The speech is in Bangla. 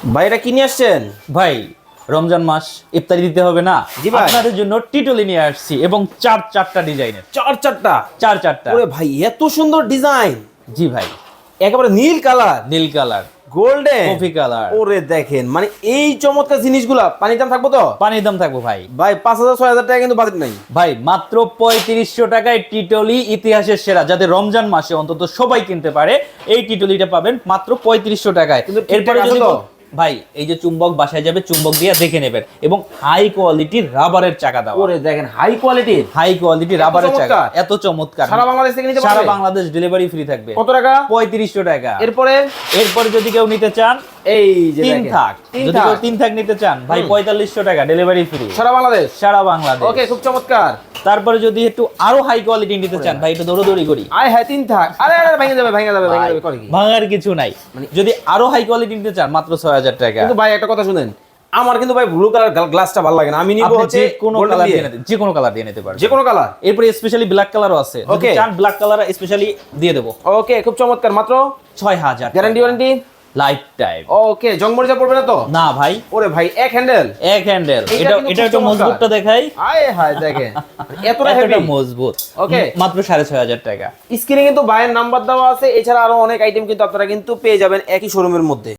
ভাই এটা কি নিয়ে আসছেন? ভাই রমজান মাস ইফতারি দিতে হবে না, জি ভাই। আপনাদের জন্য টিটলি নিয়ে আসছি এবং চারটা ডিজাইনের। চারটা। চারটা। ওরে ভাই এত সুন্দর ডিজাইন। জি ভাই, একেবারে নীল কালার, নীল কালার, গোল্ডেন, কফি কালার। ওরে দেখেন মানে এই চমৎকার জিনিসগুলা পানির দাম থাকবো তো? পানির দাম থাকবো ভাই। ভাই 5,000 6,000 টাকা কিন্তু বাজেট নাই। ভাই মাত্র 3500 টাকায় টিটলি ইতিহাসের সেরা, যাতে রমজান মাসে অন্তত সবাই কিনতে পারে এই টিটলিটা পাবেন মাত্র 3500 টাকায়। কিন্তু এরপরে ঠিকঠাক আছে যদি তো? ভাই এই যে চুম্বক বাসায় যাবে, চুম্বক দিয়ে দেখে নেবেন এবং হাই কোয়ালিটির রাবারের চাকা দাও। ওরে দেখেন হাই কোয়ালিটির, হাই কোয়ালিটি রাবারের চাকা, চমৎকার। এত চমৎকার। সারা বাংলাদেশ থেকে নিতে সারা পারবে? বাংলাদেশ ডেলিভারি ফ্রি থাকবে। কত টাকা? 3500 টাকা। এরপরে যদি কেউ নিতে চান এই যে তিন দেখেন, থাক, তিন যদি কেউ থাক। 3 থাক নিতে চান ভাই 4500 টাকা ডেলিভারি ফ্রি সারা বাংলাদেশ। সারা বাংলাদেশ। ওকে, খুব চমৎকার। তারপরে যদি একটু আরো হাই কোয়ালিটি নিতে চান ভাই একটু দৌড়দৌড়ি করি। আয় হ্যাঁ, তিন থাক। আরে আরে ভেঙে যাবে করে কি? ভাঙার কিছু নাই, যদি আরো হাই কোয়ালিটি নিতে চান মাত্র 6000 টাকা। কিন্তু ভাই একটা কথা শুনেন, আমার কিন্তু ভাই ব্লু কালার গ্লাসটা ভালো লাগে না, আমি নিব আপনি হচ্ছে যে কোনো golden কালার দিয়ে। দিয়ে নিতে, যে কোনো কালার দিয়ে নিতে পারবেন, যে কোনো কালার। এরপরে স্পেশালি ব্ল্যাক কালারও আছে, যদি Okay. চান ব্ল্যাক কালার স্পেশালি দিয়ে দেব। ওকে, খুব চমৎকার। মাত্র 6000 গ্যারান্টি ওয়ারেন্টি লাইফ টাইম। ওকে, জং মরিচা পড়বে না তো? না ভাই, ওরে ভাই এক হ্যান্ডেল। এক হ্যান্ডেল। এটা কিন্তু এটা খুব একটু চমৎকার। মজবুতটা দেখাই। আয় হায় দেখেন এতটা এতটা হেভি। মজবুত। Okay. মাত্র 6500 টাকা। স্ক্রিনে কিন্তু ভাইয়ের নাম্বার দেওয়া আছে, এছাড়া আরো অনেক আইটেম কিন্তু আপনারা কিন্তু পেয়ে যাবেন একই শোরুমের মধ্যে।